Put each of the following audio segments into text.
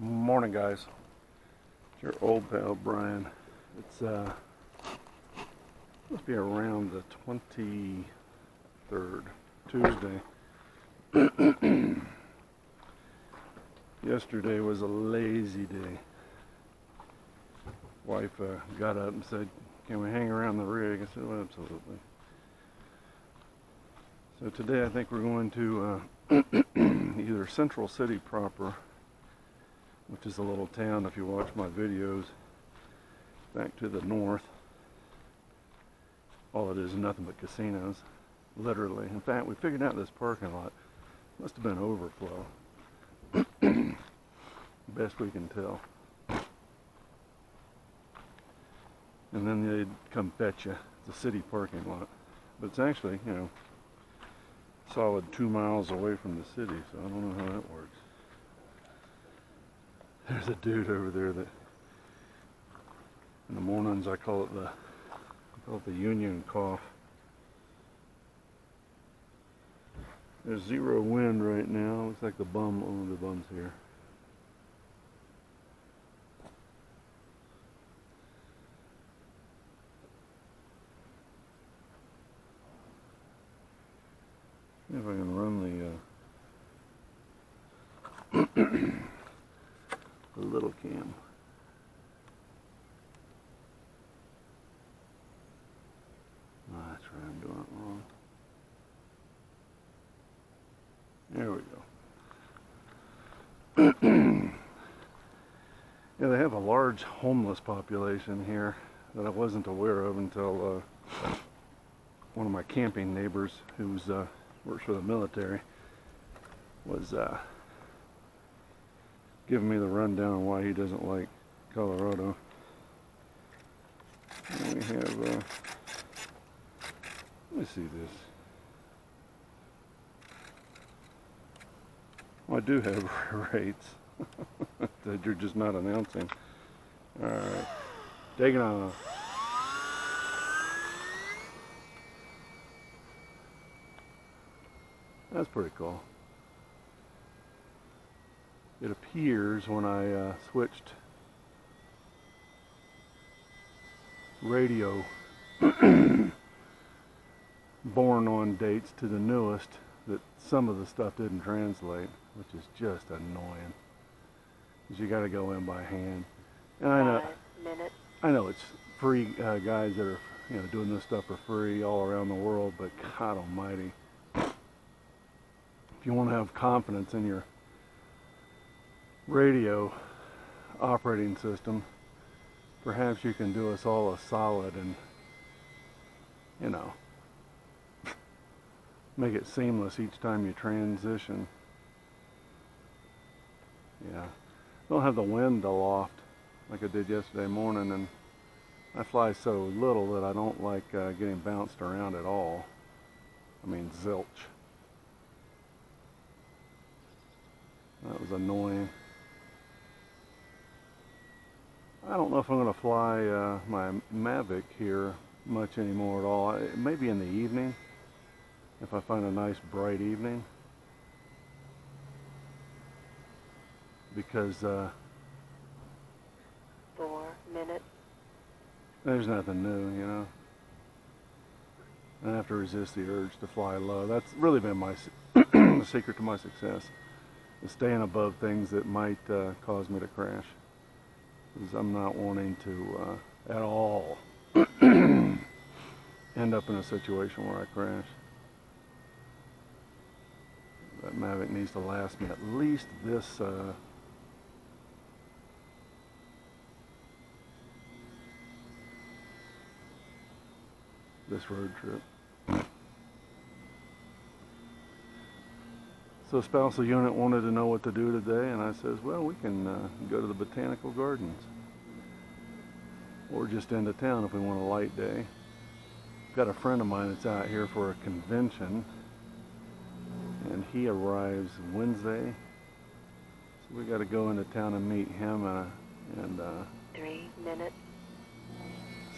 Morning, guys. It's your old pal Brian. It's must be around the 23rd, Tuesday. Yesterday was a lazy day. Wife got up and said, "Can we hang around the rig?" I said, "Well, absolutely." So today I think we're going to either Central City proper, which is a little town if you watch my videos, back to the north. All it is nothing but casinos, literally. In fact, we figured out this parking lot must have been overflow. Best we can tell. And then they'd come fetch you. It's a city parking lot. But it's actually, solid 2 miles away from the city, so I don't know how that works. There's a dude over there that in the mornings I call it the Union cough. There's zero wind right now. Looks like the bum's here. See if I can run the little cam. Oh, that's right, I'm doing it wrong. There we go. Yeah, they have a large homeless population here that I wasn't aware of until one of my camping neighbors who's works for the military was giving me the rundown on why he doesn't like Colorado. And we have, let me see this. Well, I do have rates that you're just not announcing. Alright, taking off. That's pretty cool. It appears when I switched radio born on dates to the newest that some of the stuff didn't translate, which is just annoying. Because you got to go in by hand. And I know it's free guys that are doing this stuff for free all around the world, but God Almighty, if you want to have confidence in your radio operating system, perhaps you can do us all a solid and make it seamless each time you transition. Yeah, don't have the wind aloft like I did yesterday morning, and I fly so little that I don't like getting bounced around at all. I mean, zilch. That was annoying. I don't know if I'm going to fly my Mavic here much anymore at all. Maybe in the evening, if I find a nice bright evening. Because 4 minutes. There's nothing new, I have to resist the urge to fly low. That's really been my the secret to my success, is staying above things that might cause me to crash. Because I'm not wanting to at all end up in a situation where I crash. That Mavic needs to last me at least this road trip. So spousal unit wanted to know what to do today, and I says, well, we can go to the botanical gardens, or just into town if we want a light day. Got a friend of mine that's out here for a convention, and he arrives Wednesday, so we got to go into town and meet him and 3 minutes.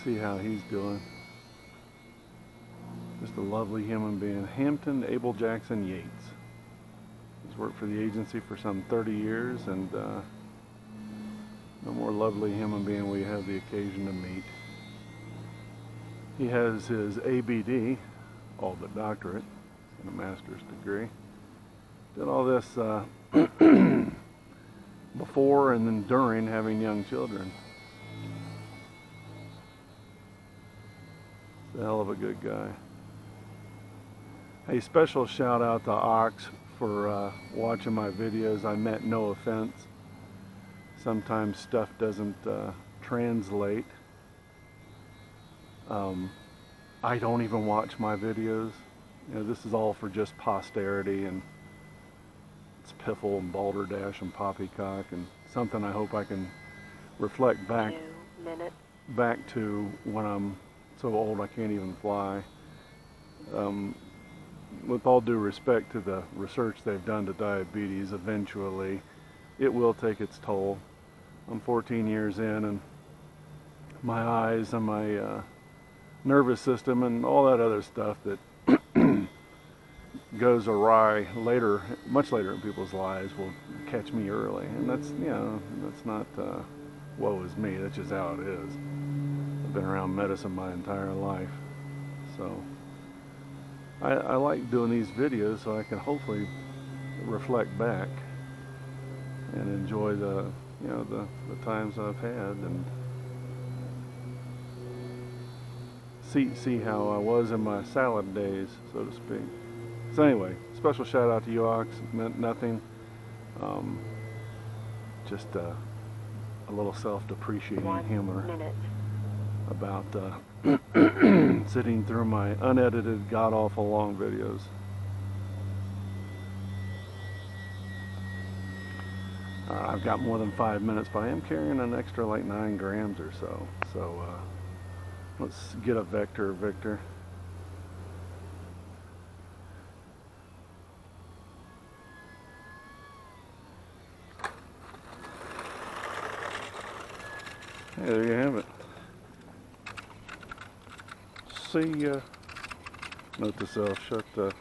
see how he's doing. Just a lovely human being. Hampton Abel Jackson Yates. He's worked for the agency for some 30 years, and No more lovely human being we have the occasion to meet. He has his ABD, all but doctorate, and a master's degree. Did all this before and then during having young children. He's a hell of a good guy. Hey, special shout out to Ox for watching my videos. I meant no offense. Sometimes stuff doesn't translate. I don't even watch my videos. You know, this is all for just posterity, and it's piffle and balderdash and poppycock, and something I hope I can reflect back 2 minutes. back to when I'm so old I can't even fly. With all due respect to the research they've done to diabetes, eventually it will take its toll. I'm 14 years in, and my eyes and my nervous system and all that other stuff that goes awry later, much later in people's lives, will catch me early. And that's, you know, that's not woe is me, that's just how it is. I've been around medicine my entire life, so I like doing these videos so I can hopefully reflect back and enjoy the, you know, the times I've had, and see how I was in my salad days, so to speak. So anyway, special shout out to you, Ox. It meant nothing. Just a little self-depreciating 1 humor minute. about sitting through my unedited, god-awful long videos. I've got more than 5 minutes, but I am carrying an extra like 9 grams or so. So let's get a vector, Victor. Hey, there you have it. See ya. Note to self, shut the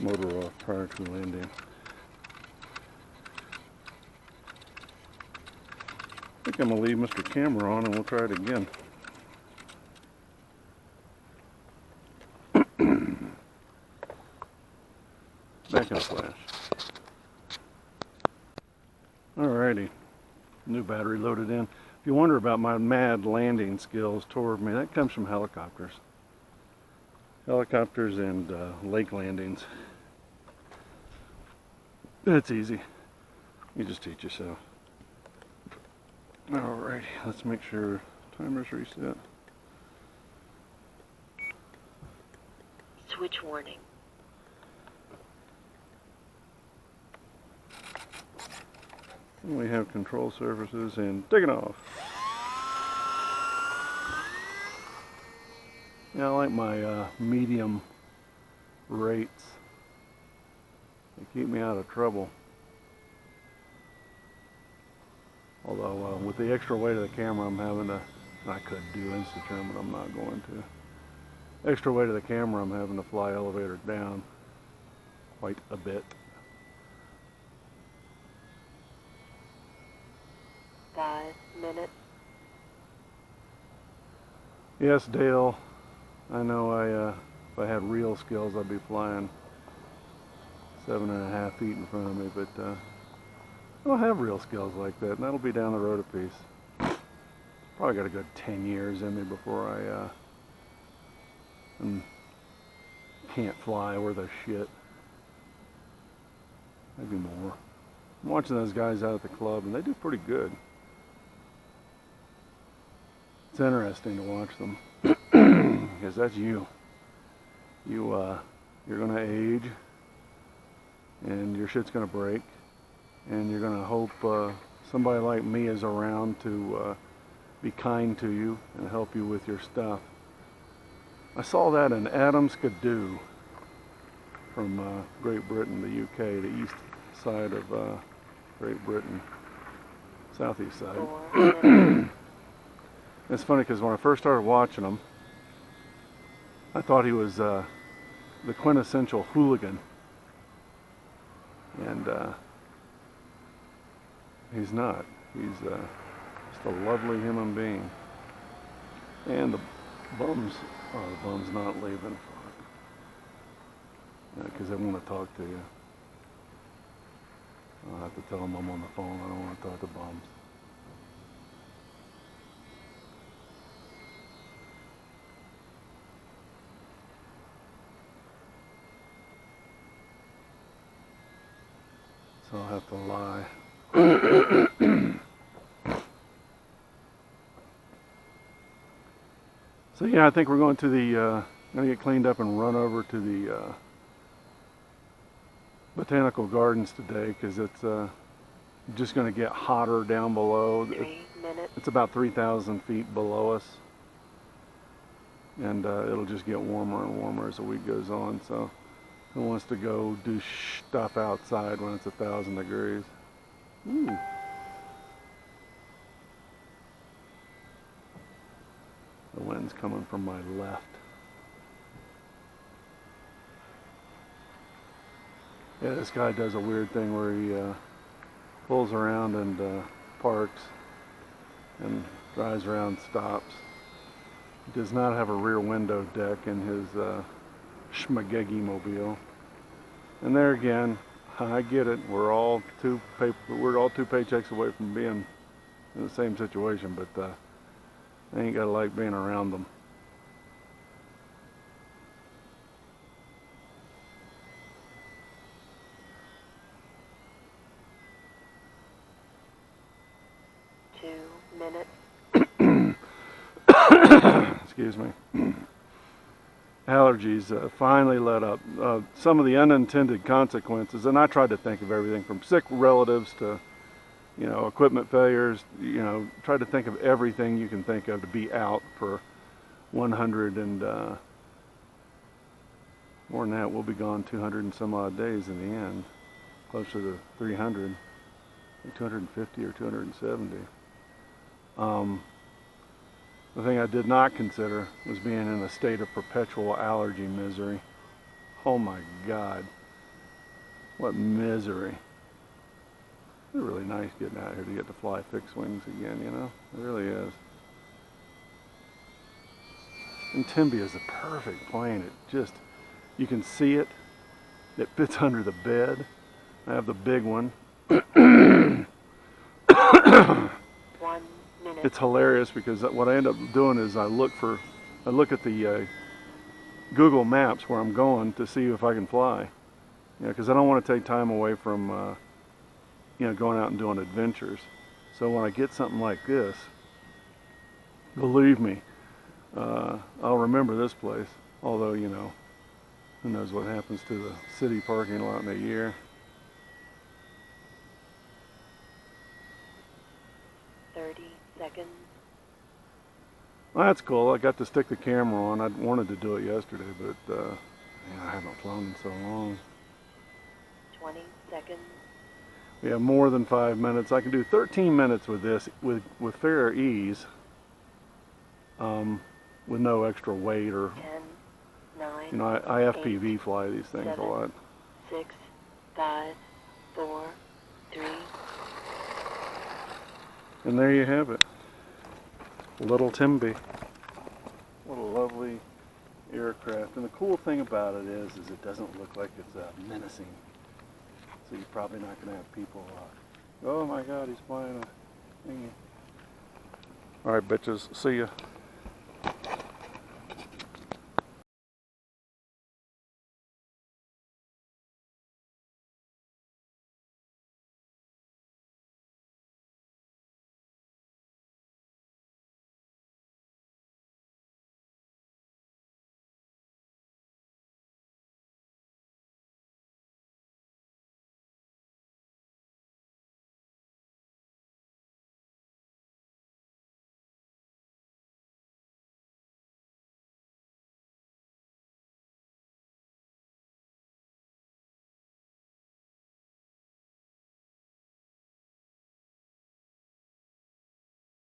motor off prior to landing. I think I'm going to leave Mr. Camera on and we'll try it again. Back in a flash. Alrighty. New battery loaded in. If you wonder about my mad landing skills toward me, that comes from helicopters. Helicopters and lake landings. It's easy. You just teach yourself. Alrighty, let's make sure timer's reset. Switch warning. And we have control surfaces and taking off. Yeah, I like my medium rates. They keep me out of trouble. Although with the extra weight of the camera I'm having to, I could do Instagram, but I'm not going to. Extra weight of the camera, I'm having to fly elevator down quite a bit. 5 minutes. Yes, Dale, I know if I had real skills I'd be flying 7.5 feet in front of me, but I don't have real skills like that, and that'll be down the road a piece. Probably got a good 10 years in me before I can't fly worth a shit. Maybe more. I'm watching those guys out at the club, and they do pretty good. It's interesting to watch them, because that's you. You're gonna age, and your shit's gonna break, and you're gonna hope somebody like me is around to be kind to you and help you with your stuff. I saw that in Adam Skidoo from Great Britain, the UK, the east side of Great Britain, southeast side. 4 minutes. It's funny because when I first started watching him, I thought he was the quintessential hooligan, and He's not. He's just a lovely human being. And the bum's not leaving. Because they want to talk to you. I'll have to tell them I'm on the phone. I don't want to talk to bums. So I'll have to lie. So yeah, I think we're going to the, gonna get cleaned up and run over to the botanical gardens today, because it's just going to get hotter down below. 3 minutes. It's about 3,000 feet below us, and it'll just get warmer and warmer as the week goes on. So who wants to go do stuff outside when it's 1,000 degrees? Ooh. The wind's coming from my left. Yeah, this guy does a weird thing where he pulls around and parks and drives around, stops. He does not have a rear window deck in his schmagegi mobile. And there again, I get it. We're all two paychecks away from being in the same situation, but I ain't gotta like being around them. Excuse me. Allergies finally let up. Some of the unintended consequences, and I tried to think of everything from sick relatives to, you know, equipment failures, you know, tried to think of everything you can think of to be out for 100 and more than that. We'll be gone 200 and some odd days in the end, closer to 300, 250 or 270. The thing I did not consider was being in a state of perpetual allergy misery. Oh my God, what misery. It's really nice getting out here to get to fly fixed wings again, you know? It really is. And Timby is a perfect plane. It just, you can see it. It fits under the bed. I have the big one. 1 minute. It's hilarious because what I end up doing is I look at the Google Maps where I'm going to see if I can fly. You know, because I don't want to take time away from you know, going out and doing adventures. So when I get something like this, believe me, I'll remember this place. Although, you know, who knows what happens to the city parking lot in a year. 30 seconds. Well, that's cool. I got to stick the camera on. I wanted to do it yesterday, but man, I haven't flown in so long. 20 seconds. We have more than 5 minutes. I can do 13 minutes with this with fair ease, with no extra weight or 10, 9, you know, I FPV fly these things 7, a lot. 6, 5, 4, 3. And there you have it. Little Timby. What a lovely aircraft. And the cool thing about it is it doesn't look like it's menacing. So you're probably not going to have people, oh my God, he's flying a thingy. All right, bitches. See ya.